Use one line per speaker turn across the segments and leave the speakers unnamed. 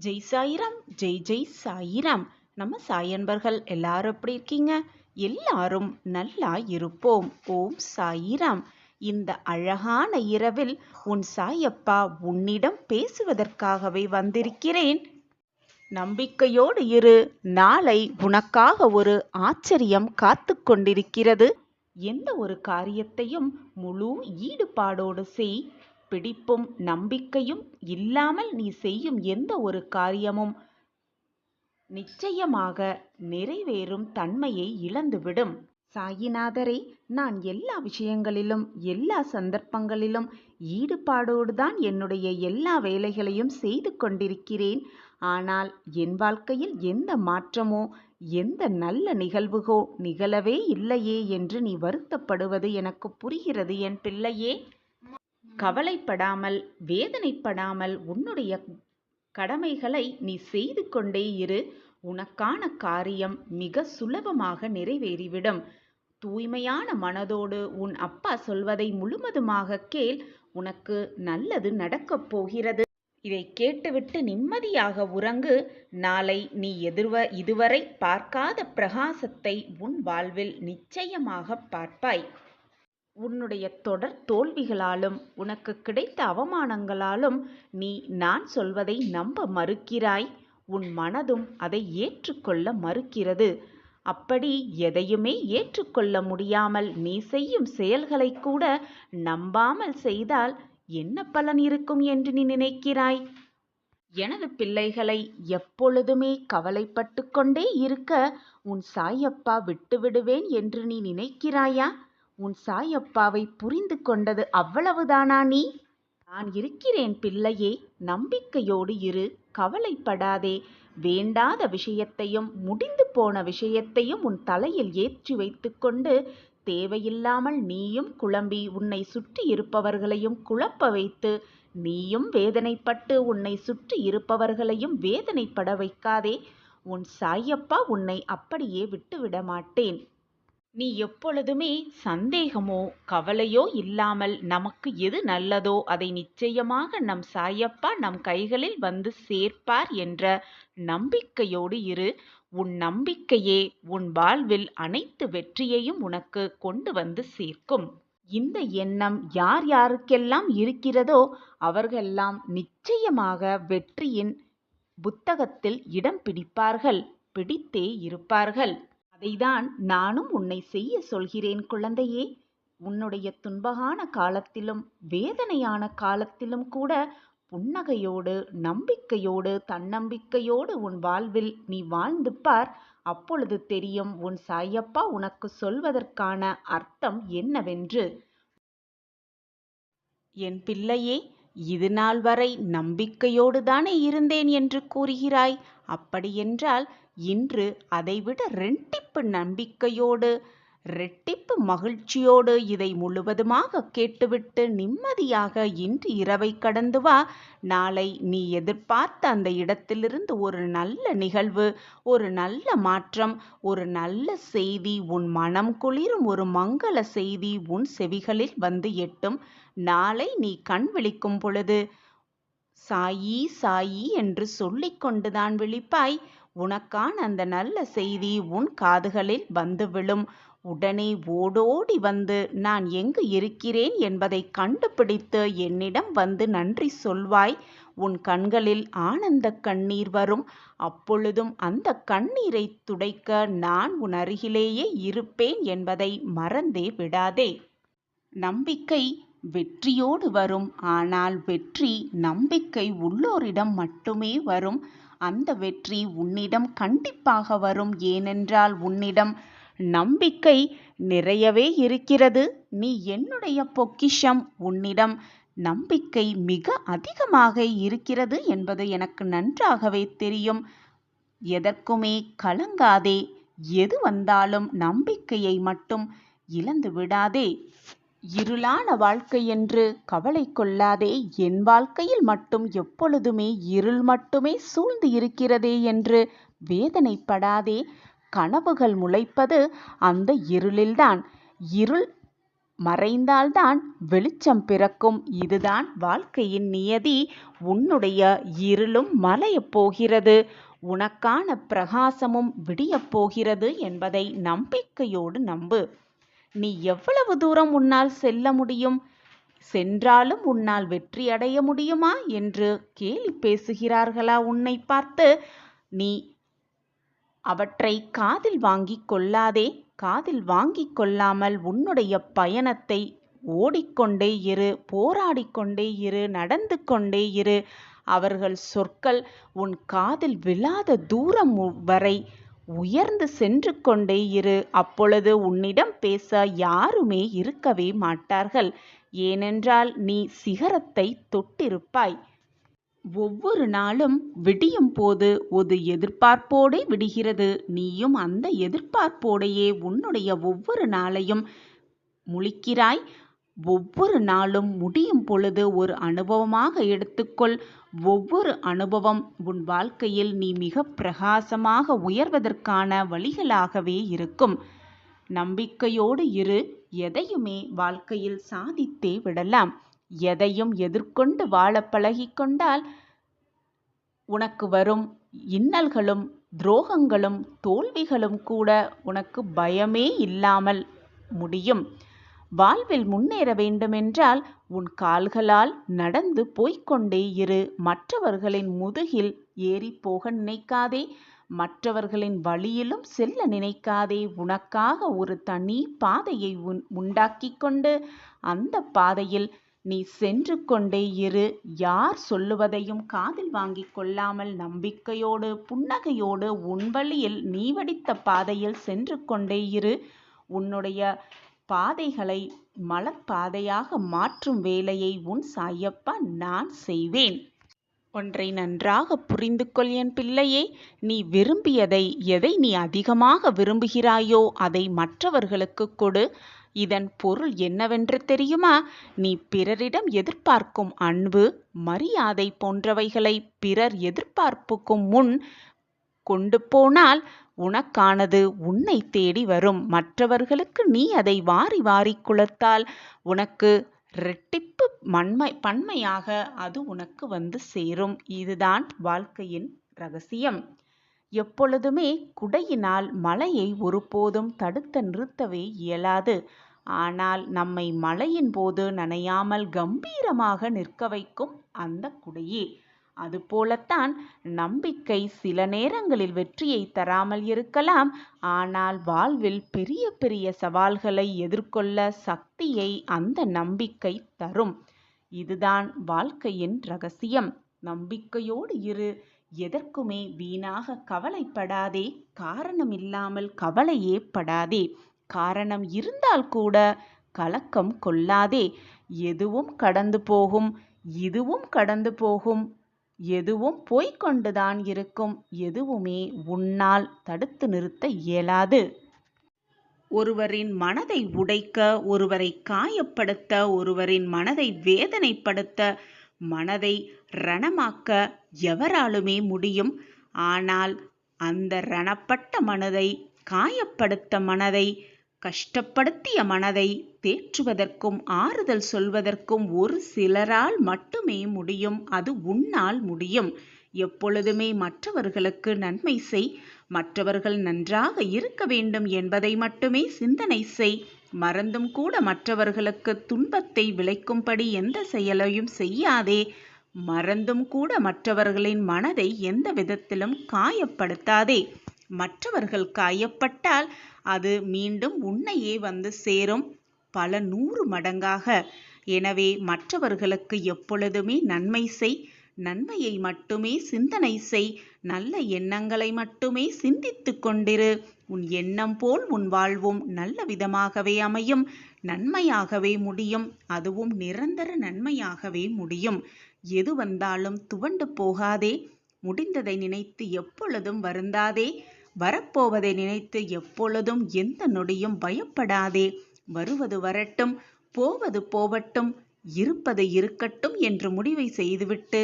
ஜெய் சாயிராம், ஜெய் ஜெய் சாயிராம். நம்ம சாயன்பர்கள் எல்லாரும் எப்படி இருக்கீங்க? எல்லாரும் நல்லா இருப்போம். ஓம் சாயிராம். இந்த அழகான இரவில் உன் சாயப்பா உன்னிடம் பேசுவதற்காகவே வந்திருக்கிறேன். நம்பிக்கையோடு இரு. நாளை உனக்காக ஒரு ஆச்சரியம் காத்து கொண்டிருக்கிறது. எந்த ஒரு காரியத்தையும் முழு ஈடுபாடோடு செய். பிடிப்பும் நம்பிக்கையும் இல்லாமல் நீ செய்யும் எந்த ஒரு காரியமும் நிச்சயமாக நிறைவேறும் தன்மையை இழந்துவிடும். சாயிநாதரை, நான் எல்லா விஷயங்களிலும் எல்லா சந்தர்ப்பங்களிலும் ஈடுபாடோடு தான் என்னுடைய எல்லா வேலைகளையும் செய்து கொண்டிருக்கிறேன். ஆனால் என் வாழ்க்கையில் எந்த மாற்றமோ எந்த நல்ல நிகழ்வுகோ நிகழவே இல்லையே என்று நீ வருத்தப்படுவது எனக்கு புரிகிறது என் பிள்ளையே. கவலைப்படாமல் வேதனைப்படாமல் உன்னுடைய கடமைகளை நீ செய்து கொண்டே இரு. உனக்கான காரியம் மிக சுலபமாக நிறைவேறிவிடும். தூய்மையான மனதோடு உன் அப்பா சொல்வதை முழுவதுமாக கேள். உனக்கு நல்லது நடக்கப் போகிறது. இதை கேட்டுவிட்டு நிம்மதியாக உறங்கு. நாளை நீ இதுவரை பார்க்காத பிரகாசத்தை உன் வாழ்வில் நிச்சயமாக பார்ப்பாய். உன்னுடைய தொடர் தோல்விகளாலும் உனக்கு கிடைத்த அவமானங்களாலும் நீ நான் சொல்வதை நம்ப மறுக்கிறாய். உன் மனதும் அதை ஏற்றுக்கொள்ள மறுக்கிறது. அப்படி எதையுமே ஏற்றுக்கொள்ள முடியாமல் நீ செய்யும் செயல்களை கூட நம்பாமல் செய்தால் என்ன பலன் இருக்கும் என்று நீ நினைக்கிறாய்? எனது பிள்ளைகளை எப்பொழுதுமே கவலைப்பட்டு கொண்டே இருக்க உன் சாயப்பா விட்டுவிடுவேன் என்று நீ நினைக்கிறாயா? உன் சாயப்பாவை புரிந்து கொண்டது அவ்வளவுதானா நீ? நான் இருக்கிறேன் பிள்ளையே, நம்பிக்கையோடு இரு, கவலைப்படாதே. வேண்டாத விஷயத்தையும் முடிந்து போன விஷயத்தையும் உன் தலையில் ஏற்றி வைத்து கொண்டு தேவையில்லாமல் நீயும் குழம்பி உன்னை சுற்றி இருப்பவர்களையும் குழப்ப வைத்து நீயும் வேதனைப்பட்டு உன்னை சுற்றி இருப்பவர்களையும் வேதனைப்பட வைக்காதே. உன் சாயப்பா உன்னை அப்படியே விட்டுவிட மாட்டேன். நீ எப்பொழுதுமே சந்தேகமோ கவலையோ இல்லாமல் நமக்கு எது நல்லதோ அதை நிச்சயமாக நம் சாயப்பா நம் கைகளில் வந்து சேர்ப்பார் என்ற நம்பிக்கையோடு இரு. உன் நம்பிக்கையே உன் வாழ்வில் அனைத்து வெற்றியையும் உனக்கு கொண்டு வந்து சேர்க்கும். இந்த எண்ணம் யார் யாருக்கெல்லாம் இருக்கிறதோ அவர்களெல்லாம் நிச்சயமாக வெற்றியின் புத்தகத்தில் இடம் பிடிப்பார்கள், பிடித்தே இருப்பார்கள். அதைதான் நானும் உன்னை செய்ய சொல்கிறேன் குழந்தையே. உன்னுடைய துன்பகான காலத்திலும் வேதனையான காலத்திலும் கூட புன்னகையோடு நம்பிக்கையோடு தன்னம்பிக்கையோடு உன் வாழ்வில் நீ வாழ்ந்து பார். அப்பொழுது தெரியும் உன் சாயப்பா உனக்கு சொல்வதற்கான அர்த்தம் என்னவென்று. என் பிள்ளையே, இது நாள் வரை நம்பிக்கையோடு தானே இருந்தேன் என்று கூறுகிறாய். அப்படியென்றால் இன்று அதைவிட ரெட்டிப்பு நம்பிக்கையோடு ரெட்டிப்பு மகிழ்ச்சியோடு இதை முழுவதுமாக கேட்டுவிட்டு நிம்மதியாக இன்று இரவை கடந்து வா. நாளை நீ எதிர்பார்த்த அந்த இடத்திலிருந்து ஒரு நல்ல நிகழ்வு, ஒரு நல்ல மாற்றம், ஒரு நல்ல செய்தி, உன் மனம் குளிரும் ஒரு மங்கள செய்தி உன் செவிகளில் வந்து எட்டும். நாளை நீ கண் விழிக்கும் பொழுது சாயி சாயி என்று சொல்லிக் கொண்டுதான் விழிப்பாய். உனக்கான அந்த நல்ல செய்தி உன் காதுகளில் வந்து விழும். உடனே ஓடோடி வந்து நான் எங்கு இருக்கிறேன் என்பதை கண்டுபிடித்து என்னிடம் வந்து நன்றி சொல்வாய். உன் கண்களில் ஆனந்த கண்ணீர் வரும். அப்பொழுதும் அந்த கண்ணீரை துடைக்க நான் உன் அருகிலேயே இருப்பேன் என்பதை மறந்தே விடாதே. நம்பிக்கை வெற்றியோடு வரும். ஆனால் வெற்றி நம்பிக்கை உள்ளோரிடம் மட்டுமே வரும். அந்த வெற்றி உன்னிடம் கண்டிப்பாக வரும். ஏனென்றால் உன்னிடம் நம்பிக்கை நிறையவே இருக்கிறது. நீ என்னுடைய பொக்கிஷம். உன்னிடம் நம்பிக்கை மிக அதிகமாக இருக்கிறது என்பது எனக்கு நன்றாகவே தெரியும். எதற்குமே கலங்காதே. எது வந்தாலும் நம்பிக்கையை மட்டும் இழந்து விடாதே. இருளான வாழ்க்கை என்று கவலை கொள்ளாதே. என் வாழ்க்கையில் மட்டும் எப்பொழுதுமே இருள் மட்டுமே சூழ்ந்து இருக்கிறதே என்று வேதனைப்படாதே. கனவுகள் முளைப்பது அந்த இருளில்தான். இருள் மறைந்தால்தான் வெளிச்சம் பிறக்கும். இதுதான் வாழ்க்கையின் நியதி. உன்னுடைய இருளும் மறையப் போகிறது. உனக்கான பிரகாசமும் விடியப் போகிறது என்பதை நம்பிக்கையோடு நம்பு. நீ எவ்வளவு தூரம் உன்னால் செல்ல முடியும்? சென்றாலும் உன்னால் வெற்றி அடைய முடியுமா என்று கேலி பேசுகிறார்களா உன்னை பார்த்து? நீ அவற்றை காதில் வாங்கிக் கொள்ளாதே. காதில் வாங்கிக் கொள்ளாமல் உன்னுடைய பயணத்தை ஓடிக்கொண்டே இரு, போராடிக்கொண்டே இரு, நடந்து கொண்டே இரு. அவர்கள் சொற்கள் உன் காதில் விழாத தூரம் வரை உயர்ந்து சென்று கொண்டே இரு. அப்பொழுது உன்னிடம் பேச யாருமே இருக்கவே மாட்டார்கள். ஏனென்றால் நீ சிகரத்தை தொட்டிருப்பாய். ஒவ்வொரு நாளும் விடியும் போது ஒரு எதிர்பார்ப்போடே விடுகிறது. நீயும் அந்த எதிர்பார்ப்போடையே உன்னுடைய ஒவ்வொரு நாளையும் முழிக்கிறாய். ஒவ்வொரு நாளும் முடியும் பொழுது ஒரு அனுபவமாக எடுத்துக்கொள். ஒவ்வொரு அனுபவம் உன் வாழ்க்கையில் நீ மிக பிரகாசமாக உயர்வதற்கான வழிகளாகவே இருக்கும். நம்பிக்கையோடு இரு. எதையுமே வாழ்க்கையில் சாதித்தே விடலாம். எதையும் எதிர்கொண்டு வாழ பழகிக்கொண்டால் உனக்கு வரும் இன்னல்களும் துரோகங்களும் தோல்விகளும் கூட உனக்கு பயமே இல்லாமல் முடியும். வாழ்வில் முன்னேற வேண்டுமென்றால் உன் கால்களால் நடந்து போய்கொண்டே இரு. மற்றவர்களின் முதுகில் ஏறி போக நினைக்காதே. மற்றவர்களின் வழியிலும் செல்ல நினைக்காதே. உனக்காக ஒரு தனி பாதையை உண்டாக்கி கொண்டு அந்த பாதையில் நீ சென்று கொண்டே இரு. யார் சொல்லுவதையும் காதில் வாங்கிக் கொள்ளாமல் நம்பிக்கையோடு புன்னகையோடு உன் வழியில் நீ வடித்த பாதையில் சென்று கொண்டே இரு. உன்னுடைய பாதைகளை மலர்பாதையாக மாற்றும் வேலையை உன் சாயப்பா நான் செய்வேன். ஒன்றை நன்றாக புரிந்து கொள் என் பிள்ளையே. நீ விரும்பியதை, எதை நீ அதிகமாக விரும்புகிறாயோ அதை மற்றவர்களுக்கு கொடு. இதன் பொருள் என்னவென்று தெரியுமா? நீ பிறரிடம் எதிர்பார்க்கும் அன்பு, மரியாதை போன்றவைகளை பிறர் எதிர்பார்ப்புக்கும் முன் கொண்டு போனால் உனக்கானது உன்னை தேடி வரும். மற்றவர்களுக்கு நீ அதை வாரி வாரி குளத்தால் உனக்கு இரட்டிப்பு பன்மையாக அது உனக்கு வந்து சேரும். இதுதான் வாழ்க்கையின் ரகசியம். எப்பொழுதுமே குடையினால் மழையை ஒருபோதும் தடுத்து நிறுத்தவே இயலாது. ஆனால் நம்மை மழையின் போது நனையாமல் கம்பீரமாக நிற்க வைக்கும் அந்த குடையே. அதுபோலத்தான் நம்பிக்கை சில நேரங்களில் வெற்றியை தராமல் இருக்கலாம். ஆனால் வாழ்வில் பெரிய பெரிய சவால்களை எதிர்கொள்ள சக்தியை அந்த நம்பிக்கை தரும். இதுதான் வாழ்க்கையின் ரகசியம். நம்பிக்கையோடு இரு. எதற்குமே வீணாக கவலைப்படாதே. காரணம் இல்லாமல் கவலையே படாதே. காரணம் இருந்தால் கூட கலக்கம் கொள்ளாதே. எதுவும் கடந்து போகும். இதுவும் கடந்து போகும். எதுவும் போய்கொண்டுதான் இருக்கும். எதுவுமே உன்னால் தடுத்து நிறுத்த இயலாது. ஒருவரின் மனதை உடைக்க, ஒருவரை காயப்படுத்த, ஒருவரின் மனதை வேதனைப்படுத்த, மனதை ரணமாக்க எவராலுமே முடியும். ஆனால் அந்த ரணப்பட்ட மனதை, காயப்படுத்த மனதை, கஷ்டப்படுத்திய மனதை தேற்றுவதற்கும் ஆறுதல் சொல்வதற்கும் ஒரு சிலரால் மட்டுமே முடியும். அது உன்னால் முடியும். எப்பொழுதுமே மற்றவர்களுக்கு நன்மை செய். மற்றவர்கள் நன்றாக இருக்க வேண்டும் என்பதை மட்டுமே சிந்தனை செய். மறந்தும் கூட மற்றவர்களுக்கு துன்பத்தை விளைக்கும்படி எந்த செயலையும் செய்யாதே. மறந்தும் கூட மற்றவர்களின் மனதை எந்த விதத்திலும் காயப்படுத்தாதே. மற்றவர்கள் காயப்பட்டால் அது மீண்டும் உன்னையே வந்து சேரும், பல 100 மடங்காக. எனவே மற்றவர்களுக்கு எப்பொழுதுமே நன்மை செய். நன்மையை மட்டுமே சிந்தனை செய். நல்ல எண்ணங்களை மட்டுமே சிந்தித்து கொண்டிரு. உன் எண்ணம் போல் உன் வாழ்வும் நல்ல விதமாகவே அமையும். நன்மையாகவே முடியும். அதுவும் நிரந்தர நன்மையாகவே முடியும். எது வந்தாலும் துவண்டு போகாதே. முடிந்ததை நினைத்து எப்பொழுதும் வருந்தாதே. வரப்போவதை நினைத்து எப்பொழுதும் எந்த நொடியும் பயப்படாதே. வருவது வரட்டும், போவது போவட்டும், இருப்பது இருக்கட்டும் என்று முடிவை செய்துவிட்டு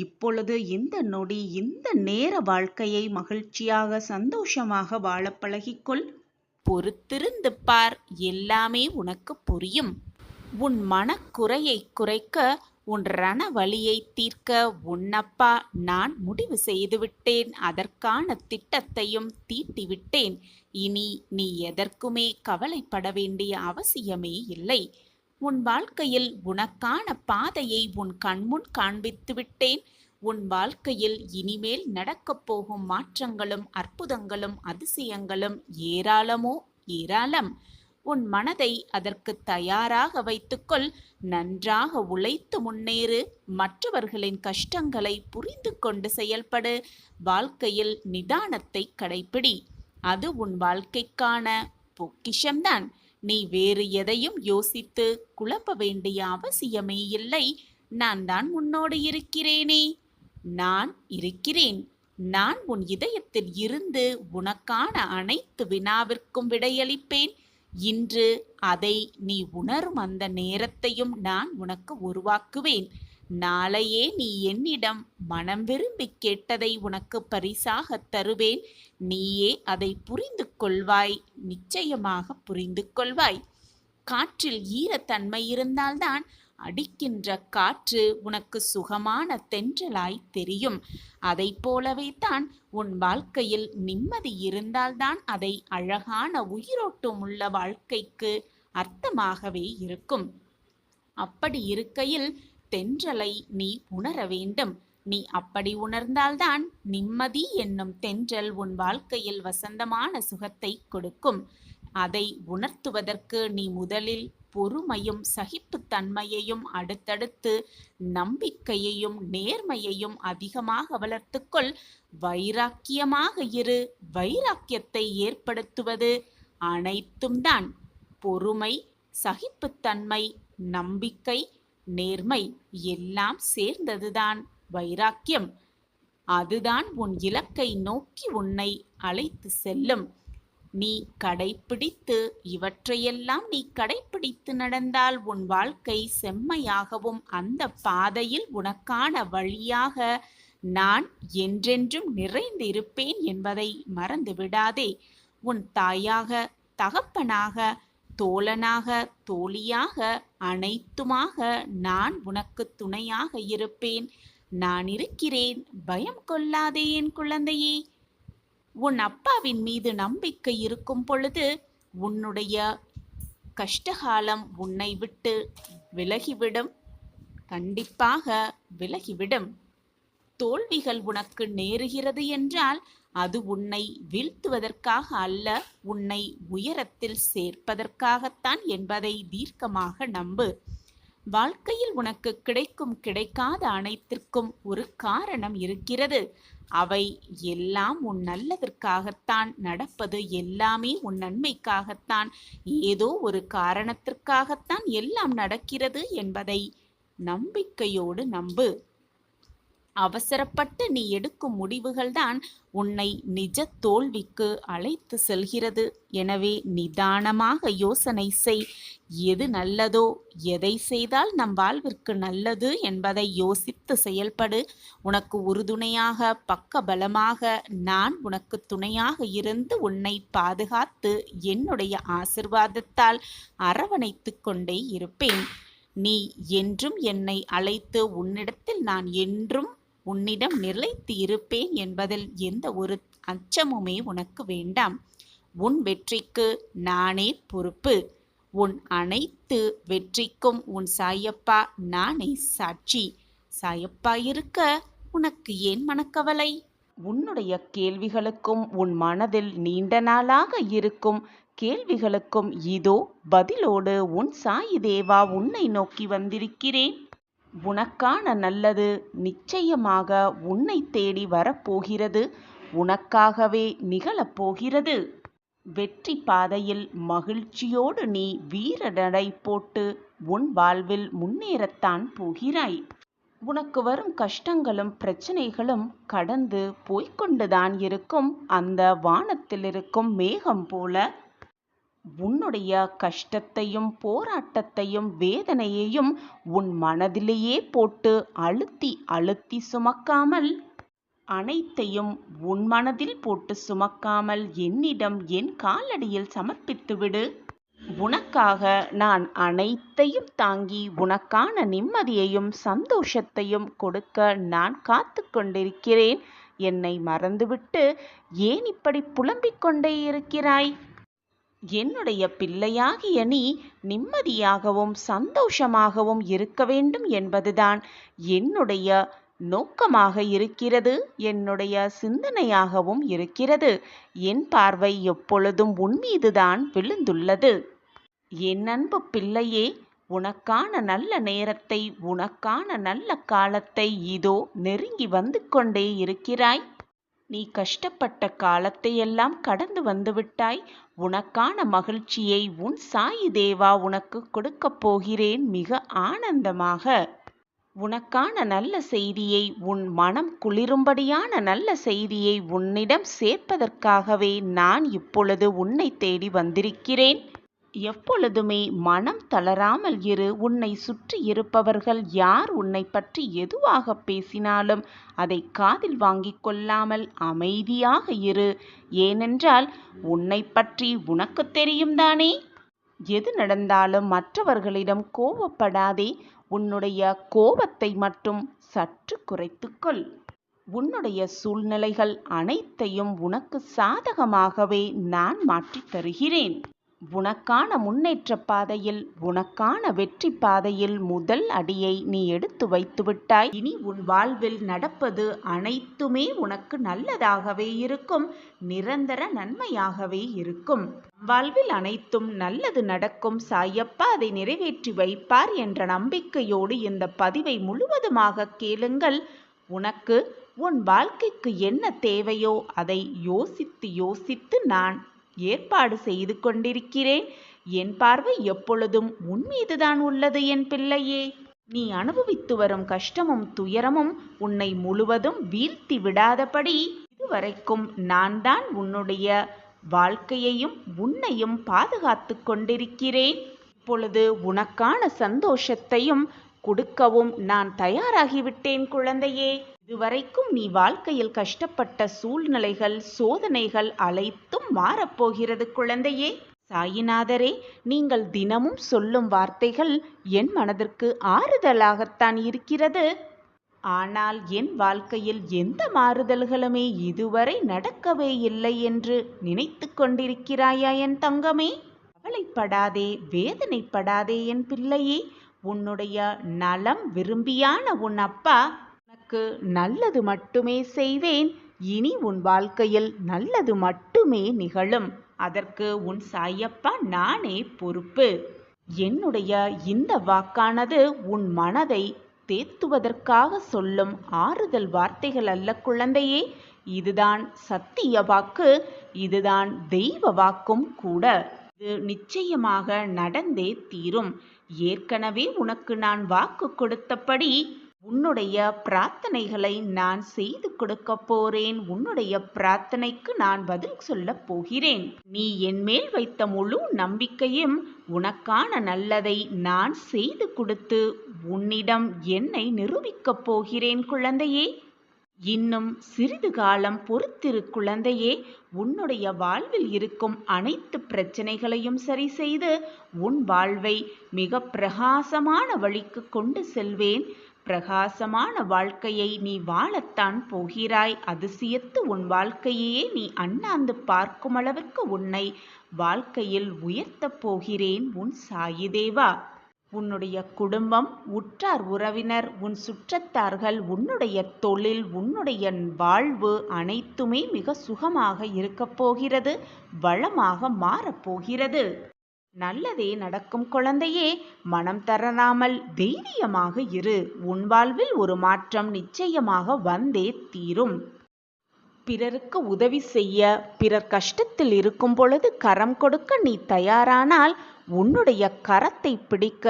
இப்பொழுது இந்த நொடி, இந்த நேர வாழ்க்கையை மகிழ்ச்சியாக சந்தோஷமாக வாழ பழகிக்கொள். பொறுத்திருந்து பார், எல்லாமே உனக்கு புரியும். உன் மனக்குறையை குறைக்க, உன் ரணவலியை தீர்க்க உன்னப்பா நான் முடிவு செய்துவிட்டேன். அதற்கான திட்டத்தையும் தீட்டிவிட்டேன். இனி நீ எதற்குமே கவலைப்பட வேண்டிய அவசியமே இல்லை. உன் வாழ்க்கையில் உனக்கான பாதையை உன் கண்முன் காண்பித்து விட்டேன். உன் வாழ்க்கையில் இனிமேல் நடக்கப் போகும் மாற்றங்களும் அற்புதங்களும் அதிசயங்களும் ஏராளமோ ஏராளம். உன் மனதை அதற்கு தயாராக வைத்துக்கொள். நன்றாக உழைத்து முன்னேறு. மற்றவர்களின் கஷ்டங்களை புரிந்து கொண்டு செயல்படு. வாழ்க்கையில் நிதானத்தை கடைப்பிடி. அது உன் வாழ்க்கைக்கான பொக்கிஷம்தான். நீ வேறு எதையும் யோசித்து குழப்ப வேண்டிய அவசியமே இல்லை. நான் தான் உன்னோடு இருக்கிறேனே. நான் இருக்கிறேன். நான் உன் இதயத்தில் இருந்து உனக்கான அனைத்து வினாவிற்கும் விடையளிப்பேன். இன்று அதை நீ உணரும் அந்த நேரத்தையும் நான் உனக்கு உருவாக்குவேன். நாளையே நீ என்னிடம் மனம் விரும்பி கேட்டதை உனக்கு பரிசாக தருவேன். நீயே அதை புரிந்து கொள்வாய். நிச்சயமாக புரிந்து கொள்வாய். காற்றில் ஈரத்தன்மை இருந்தால்தான் அடிக்கின்ற காற்று உனக்கு சுகமான தென்றலாய் தெரியும். அதை போலவே தான் உன் வாழ்க்கையில் நிம்மதி இருந்தால்தான் அதை அழகான உயிரோட்டம் உள்ள வாழ்க்கைக்கு அர்த்தமாகவே இருக்கும். அப்படி இருக்கையில் தென்றலை நீ உணர வேண்டும். நீ அப்படி உணர்ந்தால்தான் நிம்மதி என்னும் தென்றல் உன் வாழ்க்கையில் வசந்தமான சுகத்தை கொடுக்கும். அதை உணர்த்துவதற்கு நீ முதலில் பொறுமையும் சகிப்புத்தன்மையையும் அடுத்தடுத்து நம்பிக்கையையும் நேர்மையையும் அதிகமாக வளர்த்துக்கொள். வைராக்கியமாக இரு. வைராக்கியத்தை ஏற்படுத்துவது அனைத்தும் தான். பொறுமை, சகிப்புத்தன்மை, நம்பிக்கை, நேர்மை எல்லாம் சேர்ந்ததுதான் வைராக்கியம். அதுதான் உன் இலக்கை நோக்கி உன்னை அழைத்து செல்லும். நீ கடைப்பிடித்து இவற்றையெல்லாம் நீ கடைப்பிடித்து நடந்தால் உன் வாழ்க்கை செம்மையாகவும் அந்த பாதையில் உனக்கான வழியாக நான் என்றென்றும் நிறைந்து இருப்பேன் என்பதை மறந்து விடாதே. உன் தாயாக, தகப்பனாக, தோழனாக, தோழியாக, அனைத்துமாக நான் உனக்கு துணையாக இருப்பேன். நான் இருக்கிறேன். பயம் கொள்ளாதே என் குழந்தையே. உன் அப்பாவின் மீது நம்பிக்கை இருக்கும் பொழுது உன்னுடைய கஷ்டகாலம் உன்னை விட்டு விலகிவிடும். கண்டிப்பாக விலகிவிடும். தோல்விகள் உனக்கு நேருகிறது என்றால் அது உன்னை வீழ்த்துவதற்காக அல்ல, உன்னை உயரத்தில் சேர்ப்பதற்காகத்தான் என்பதை தீர்க்கமாக நம்பு. வாழ்க்கையில் உனக்கு கிடைக்கும் கிடைக்காத அனைத்திற்கும் ஒரு காரணம் இருக்கிறது. அவை எல்லாம் உன் நல்லதற்காகத்தான் நடப்பது. எல்லாமே உன் நன்மைக்காகத்தான். ஏதோ ஒரு காரணத்திற்காகத்தான் எல்லாம் நடக்கிறது என்பதை நம்பிக்கையோடு நம்பு. அவசரப்பட்டு நீ எடுக்கும் முடிவுகள்தான் உன்னை நிஜ தோல்விக்கு அழைத்து செல்கிறது. எனவே நிதானமாக யோசனை செய். எது நல்லதோ, எதை செய்தால் நம் வாழ்விற்கு நல்லது என்பதை யோசித்து செயல்படு. உனக்கு உறுதுணையாக, பக்க பலமாக நான் உனக்கு துணையாக இருந்து உன்னை பாதுகாத்து என்னுடைய ஆசிர்வாதத்தால் அரவணைத்து கொண்டே இருப்பேன். நீ என்றும் என்னை அழைத்து உன்னிடத்தில் நான் என்றும் உன்னிடம் நிலைத்து இருப்பேன் என்பதில் எந்த ஒரு அச்சமுமே உனக்கு வேண்டாம். உன் வெற்றிக்கு நானே பொறுப்பு. உன் அனைத்து வெற்றிக்கும் உன் சாயப்பா நானே சாட்சி. சாயப்பா இருக்க உனக்கு ஏன் மனக்கவலை? உன்னுடைய கேள்விகளுக்கும் உன் மனதில் நீண்ட நாளாக இருக்கும் கேள்விகளுக்கும் இதோ பதிலோடு உன் சாயி தேவா உன்னை நோக்கி வந்திருக்கிறேன். உனக்கான நல்லது நிச்சயமாக உன்னை தேடி வரப்போகிறது. உனக்காகவே நிகழப்போகிறது. வெற்றி பாதையில் மகிழ்ச்சியோடு நீ வீர நடை போட்டு உன் வாழ்வில் முன்னேறத்தான் போகிறாய். உனக்கு வரும் கஷ்டங்களும் பிரச்சனைகளும் கடந்து போய்கொண்டுதான் இருக்கும். அந்த வானத்தில் இருக்கும் மேகம் போல உன்னுடைய கஷ்டத்தையும் போராட்டத்தையும் வேதனையையும் உன் மனதிலேயே போட்டு அழுத்தி அழுத்தி சுமக்காமல் அனைத்தையும் உன் மனதில் போட்டு சுமக்காமல் என்னிடம் என் காலடியில் சமர்ப்பித்துவிடு. உனக்காக நான் அனைத்தையும் தாங்கி உனக்கான நிம்மதியையும் சந்தோஷத்தையும் கொடுக்க நான் காத்து கொண்டிருக்கிறேன். என்னை மறந்துவிட்டு ஏன் இப்படி புலம்பிக் கொண்டே இருக்கிறாய்? என்னுடைய பிள்ளையாகிய நீ நிம்மதியாகவும் சந்தோஷமாகவும் இருக்க வேண்டும் என்பதுதான் என்னுடைய நோக்கமாக இருக்கிறது, என்னுடைய சிந்தனையாகவும் இருக்கிறது. என் பார்வை எப்பொழுதும் உன்மீதுதான் விழுந்துள்ளது. என் அன்பு பிள்ளையே, உனக்கான நல்ல நேரத்தை, உனக்கான நல்ல காலத்தை இதோ நெருங்கி வந்து கொண்டே இருக்கிறாய். நீ கஷ்டப்பட்ட காலத்தையெல்லாம் கடந்து வந்துவிட்டாய். உனக்கான மகிழ்ச்சியை உன் சாயி தேவா உனக்கு கொடுக்கப் போகிறேன் மிக ஆனந்தமாக. உனக்கான நல்ல செய்தியை, உன் மனம் குளிரும்படியான நல்ல செய்தியை உன்னிடம் சேர்ப்பதற்காகவே நான் இப்பொழுது உன்னை தேடி வந்திருக்கிறேன். எப்பொழுதுமே மனம் தளராமல் இரு. உன்னை சுற்றி இருப்பவர்கள் யார் உன்னை பற்றி எதுவாக பேசினாலும் அதை காதில் வாங்கிக் கொள்ளாமல் அமைதியாக இரு. ஏனென்றால் உன்னை பற்றி உனக்கு தெரியும் தானே. எது நடந்தாலும் மற்றவர்களிடம் கோபப்படாதே. உன்னுடைய கோபத்தை மட்டும் சற்று குறைத்துக்கொள். உன்னுடைய சூழ்நிலைகள் அனைத்தையும் உனக்கு சாதகமாகவே நான் மாற்றித் தருகிறேன். உனக்கான முன்னேற்ற பாதையில், உனக்கான வெற்றி பாதையில் முதல் அடியை நீ எடுத்து வைத்து விட்டாய். இனி உன் வாழ்வில் நடப்பது அனைத்துமே உனக்கு நல்லதாகவே இருக்கும், நிரந்தர நன்மையாகவே இருக்கும். வாழ்வில் அனைத்தும் நல்லது நடக்கும். சாயப்பா அதை நிறைவேற்றி வைப்பார் என்ற நம்பிக்கையோடு இந்த பதிவை முழுவதுமாக கேளுங்கள். உனக்கு உன் வாழ்க்கைக்கு என்ன தேவையோ அதை யோசித்து யோசித்து நான் ஏற்பாடு செய்து கொண்டிருக்கிறேன். என் பார்வை எப்பொழுதும் உன்மீதுதான் உள்ளது என் பிள்ளையே. நீ அனுபவித்து வரும் கஷ்டமும் துயரமும் உன்னை முழுவதும் வீழ்த்தி விடாதபடி இதுவரைக்கும் நான் தான் உன்னுடைய வாழ்க்கையையும் உன்னையும் பாதுகாத்து கொண்டிருக்கிறேன். இப்பொழுது உனக்கான சந்தோஷத்தையும் கொடுக்கவும் நான் தயாராகிவிட்டேன் குழந்தையே. இதுவரைக்கும் நீ வாழ்க்கையில் கஷ்டப்பட்ட சூழ்நிலைகள், சோதனைகள் அனைத்தும் மாறப்போகிறது குழந்தையே. சாயிநாதரே, நீங்கள் தினமும் சொல்லும் வார்த்தைகள் என் மனதிற்கு ஆறுதலாகத்தான் இருக்கிறது. ஆனால் என் வாழ்க்கையில் எந்த மாறுதல்களுமே இதுவரை நடக்கவே இல்லை என்று நினைத்து கொண்டிருக்கிறாயா என் தங்கமே? கவலைப்படாதே, வேதனைப்படாதே என் பிள்ளையே. உன்னுடைய நலம் விரும்பியான உன் அப்பா உனக்கு நல்லது மட்டுமே செய்வேன். இனி உன் வாழ்க்கையில் நல்லது மட்டுமே நிகழும். அதற்கு உன் சாயப்பா நானே பொறுப்பு. என்னுடைய இந்த வாக்கானது உன் மனதை தேத்துவதற்காக சொல்லும் ஆறுதல் வார்த்தைகள் அல்ல குழந்தையே. இதுதான் சத்திய வாக்கு, இதுதான் தெய்வ வாக்கும் கூட. இது நிச்சயமாக நடந்தே தீரும். ஏற்கனவே உனக்கு நான் வாக்கு கொடுத்தபடி உன்னுடைய பிரார்த்தனைகளை நான் செய்து கொடுக்க போறேன். உன்னுடைய பிரார்த்தனைக்கு நான் பதில் சொல்ல போகிறேன். நீ என் மேல் வைத்த முழு நம்பிக்கையும் உனக்கான நல்லதை நான் செய்து கொடுத்து உன்னிடம் என்னை நிரூபிக்கப் போகிறேன் குழந்தையே. இன்னும் சிறிது காலம் பொறுத்திரு குழந்தையே. உன்னுடைய வாழ்வில் இருக்கும் அனைத்து பிரச்சனைகளையும் சரி செய்து உன் வாழ்வை மிக பிரகாசமான வழிக்கு கொண்டு செல்வேன். பிரகாசமான வாழ்க்கையை நீ வாழத்தான் போகிறாய். அதிசயத்து உன் வாழ்க்கையே நீ அண்ணாந்து பார்க்கும் அளவிற்கு உன்னை வாழ்க்கையில் உயர்த்தப் போகிறேன் உன் சாயி தேவா. உன்னுடைய குடும்பம், உற்றார் உறவினர், உன் சுற்றத்தார்கள், உன்னுடைய தொழில், உன்னுடைய வாழ்வு அனைத்துமே மிக சுகமாக இருக்கப் போகிறது, வளமாக மாறப்போகிறது. நல்லதே நடக்கும் குழந்தையே. மனம் தளராமல் தைரியமாக இரு. உன் வாழ்வில் ஒரு மாற்றம் நிச்சயமாக வந்தே தீரும். பிறருக்கு உதவி செய்ய, பிறர் கஷ்டத்தில் இருக்கும் பொழுது கரம் கொடுக்க நீ தயாரானால் உன்னுடைய கரத்தை பிடிக்க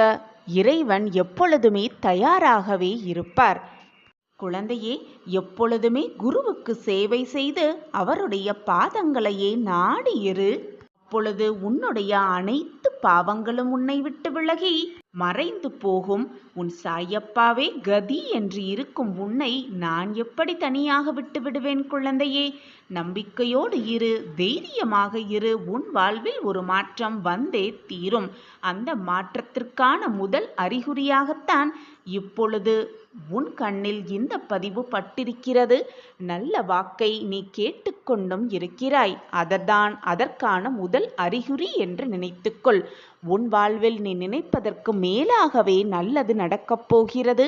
இறைவன் எப்பொழுதுமே தயாராகவே இருப்பார். குழந்தையே, எப்பொழுதுமே குருவுக்கு சேவை செய்து அவருடைய பாதங்களையே நாடி இரு. அப்பொழுது உன்னுடைய அனைத்து பாவங்களும் உன்னை விட்டு விலகி மறைந்து போகும் உன் சாயப்பாவே கதி என்று இருக்கும் உன்னை நான் எப்படி தனியாக விட்டு விடுவேன் குழந்தையே? நம்பிக்கையோடு இரு, தைரியமாக இரு. உன் வாழ்வில் ஒரு மாற்றம் வந்தே தீரும். அந்த மாற்றத்திற்கான முதல் அறிகுறியாகத்தான் இப்பொழுது உன் கண்ணில் இந்த பதிவு பட்டிருக்கிறது. நல்ல வாக்கை நீ கேட்டுக்கொண்டும் இருக்கிறாய். அதற்கான முதல் அறிகுறி என்று நினைத்துக்கொள். உன் வாழ்வில் நீ நினைப்பதற்கு மேலாகவே நல்லது நடக்கப் போகிறது.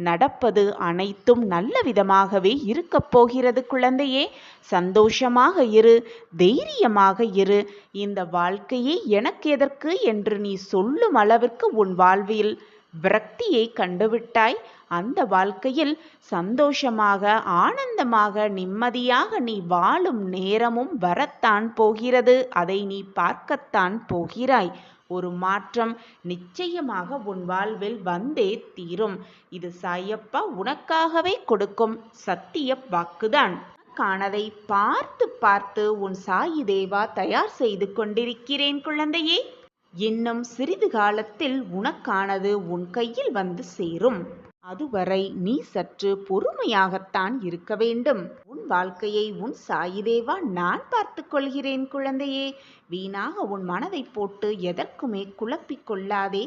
நடப்பது அனைத்தும் நல்ல விதமாகவே இருக்கப் போகிறது குழந்தையே. சந்தோஷமாக இரு, தைரியமாக இரு. இந்த வாழ்க்கையே எனக்கு எதற்கு என்று நீ சொல்லும் அளவிற்கு உன் வாழ்வில் விரக்தியை கண்டுவிட்டாய். அந்த வாழ்க்கையில் சந்தோஷமாக, ஆனந்தமாக, நிம்மதியாக நீ வாழும் நேரமும் வரத்தான் போகிறது. அதை நீ பார்க்கத்தான் போகிறாய். ஒரு மாற்றம் நிச்சயமாக உன் வாழ்வில் வந்தே தீரும். இது சாயப்பா உனக்காகவே கொடுக்கும் சத்திய வாக்குதான். உனக்கானதை பார்த்து பார்த்து உன் சாயி தேவா தயார் செய்து கொண்டிருக்கிறேன் குழந்தையே. இன்னும் சிறிது காலத்தில் உனக்கானது உன் கையில் வந்து சேரும். அதுவரை நீ சற்று பொறுமையாகத்தான் இருக்க வேண்டும். உன் வாழ்க்கையை உன் சாயி தேவா நான் பார்த்து கொள்கிறேன் குழந்தையே. வீணாக உன் மனதை போட்டு எதற்குமே குழப்பிக் கொள்ளாதே.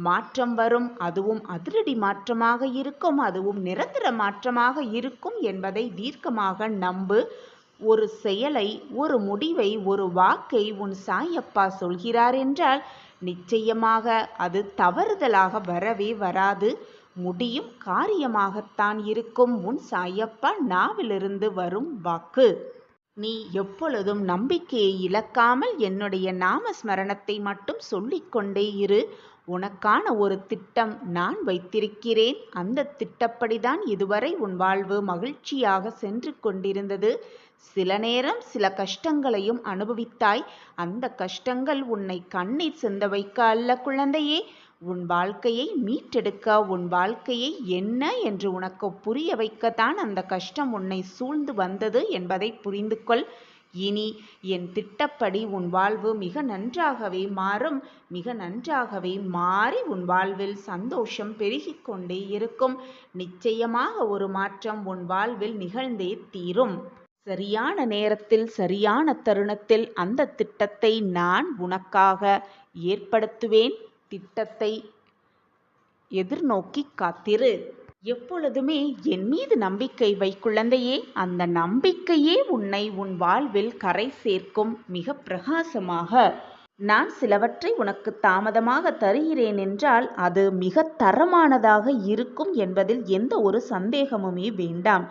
மாற்றம் வரும். அதுவும் அதிரடி மாற்றமாக இருக்கும். அதுவும் நிரந்தர மாற்றமாக இருக்கும் என்பதை தீர்க்கமாக நம்பு. ஒரு செயலை, ஒரு முடிவை, ஒரு வாக்கை உன் சாயப்பா சொல்கிறார் என்றால் நிச்சயமாக அது தவறுதலாக வரவே வராது. முடியும் காரியமாகத்தான் இருக்கும் உன் சாயப்பா நாவிலிருந்து வரும் வாக்கு. நீ எப்பொழுதும் நம்பிக்கையை இழக்காமல் என்னுடைய நாமஸ்மரணத்தை மட்டும் சொல்லிக்கொண்டே இரு. உனக்கான ஒரு திட்டம் நான் வைத்திருக்கிறேன். அந்த திட்டப்படிதான் இதுவரை உன் வாழ்வு மகிழ்ச்சியாக சென்று கொண்டிருந்தது. சில நேரம் சில கஷ்டங்களையும் அனுபவித்தாய். அந்த கஷ்டங்கள் உன்னை கண்ணீர் சிந்த வைக்க அல்ல குழந்தையே, உன் வாழ்க்கையை மீட்டெடுக்க, உன் வாழ்க்கையை என்ன என்று உனக்கு புரிய வைக்கத்தான் அந்த கஷ்டம் உன்னை சூழ்ந்து வந்தது என்பதை புரிந்து கொள். இனி என் திட்டப்படி உன் வாழ்வு மிக நன்றாகவே மாறும். மிக நன்றாகவே மாறி உன் வாழ்வில் சந்தோஷம் பெருகிக் கொண்டே இருக்கும். நிச்சயமாக ஒரு மாற்றம் உன் வாழ்வில் நிகழ்ந்தே தீரும். சரியான நேரத்தில், சரியான தருணத்தில் அந்த திட்டத்தை நான் உனக்காக ஏற்படுத்துவேன். திட்டத்தை எதிர்நோக்கி காத்திரு. எப்பொழுதுமே என் மீது நம்பிக்கை வை குழந்தையே. அந்த நம்பிக்கையே உன்னை உன் வாழ்வில் கரை சேர்க்கும். மிக பிரகாசமாக நான் சிலவற்றை உனக்கு தாமதமாக தருகிறேன் என்றால் அது மிக தரமானதாக இருக்கும் என்பதில் எந்த ஒரு சந்தேகமுமே வேண்டாம்.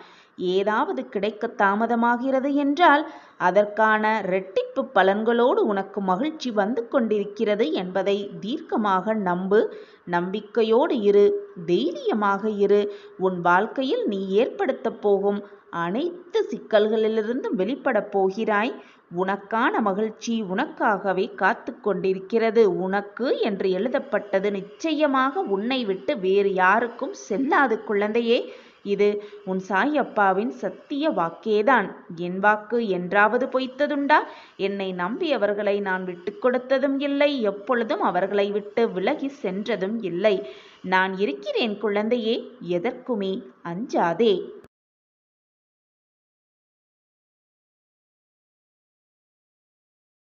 ஏதாவது கிடைக்க தாமதமாகிறது என்றால் அதற்கான இரட்டிப்பு பலன்களோடு உனக்கு மகிழ்ச்சி வந்து கொண்டிருக்கிறது என்பதை தீர்க்கமாக நம்பு. நம்பிக்கையோடு இரு, தைரியமாக இரு. உன் வாழ்க்கையில் நீ ஏற்படுத்தப் போகும் அனைத்து சிக்கல்களிலிருந்தும் வெளிப்படப் போகிறாய். உனக்கான மகிழ்ச்சி உனக்காகவே காத்து கொண்டிருக்கிறது. உனக்கு என்று எழுதப்பட்டது நிச்சயமாக உன்னை விட்டு வேறு யாருக்கும் செல்லாது குழந்தையே. இது உன் சாயப்பாவின் சத்திய வாக்கேதான். என் வாக்கு என்றாவது பொய்த்ததுண்டா? என்னை நம்பியவர்களை நான் விட்டு கொடுத்ததும் இல்லை. எப்பொழுதும் அவர்களை விட்டு விலகி சென்றதும் இல்லை. நான் இருக்கிறேன் குழந்தையே. எதற்குமே அஞ்சாதே.